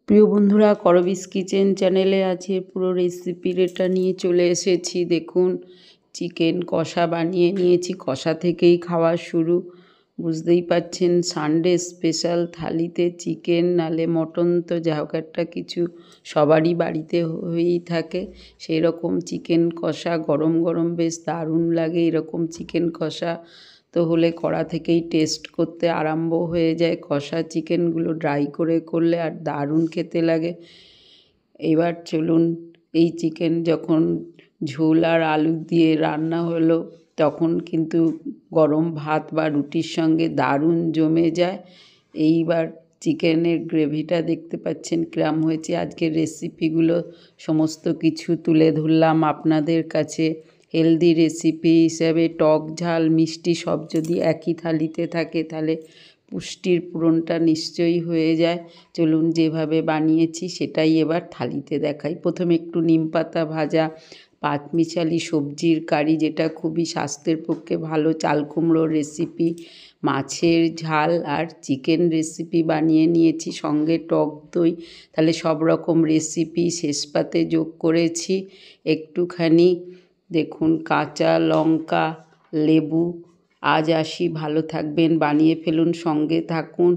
প্রিয় বন্ধুরা, করবিস কিচেন চ্যানেলে আছে পুরো রেসিপির এটা নিয়ে চলে এসেছি। দেখুন, চিকেন কষা বানিয়ে নিয়েছি। কষা থেকেই খাওয়া শুরু। বুঝতেই পাচ্ছেন, সানডে স্পেশাল থালিতে চিকেন নালে মটন, তো যা হোক একটা কিছু সবারই বাড়িতে হয়েই থাকে। সেই রকম চিকেন কষা গরম গরম বেশ দারুণ লাগে। এরকম চিকেন কষা তো হলে কড়া থেকেই টেস্ট করতে আরম্ভ হয়ে যায়। কষা চিকেনগুলো ড্রাই করে করলে আর দারুণ খেতে লাগে। এবার চলুন, এই চিকেন যখন ঝোল আর আলু দিয়ে রান্না হলো, তখন কিন্তু গরম ভাত বা রুটির সঙ্গে দারুণ জমে যায়। এইবার চিকেনের গ্রেভিটা দেখতে পাচ্ছেন কিরম হয়েছে। আজকের রেসিপিগুলো সমস্ত কিছু তুলে ধরলাম আপনাদের কাছে। হেলদি রেসিপি হিসেবে টক ঝাল মিষ্টি সব যদি একই থালিতে থাকে, তাহলে পুষ্টির পূরণটা নিশ্চয়ই হয়ে যায়। চলুন, যেভাবে বানিয়েছি সেটাই এবার থালিতে দেখাই। প্রথমে একটু নিমপাতা ভাজা পাঁচমিশালি সবজির কারি, যেটা খুবই স্বাস্থ্যের পক্ষে ভালো, চাল কুমড়োর রেসিপি, মাছের ঝাল আর চিকেন রেসিপি বানিয়ে নিয়েছি, সঙ্গে টক দই। তাহলে সব রকম রেসিপি শেষ পাতে যোগ করেছি। একটুখানি দেখুন কাঁচা লঙ্কা, লেবু। আজ আসি, ভালো থাকবেন, বানিয়ে ফেলুন, সঙ্গে থাকুন।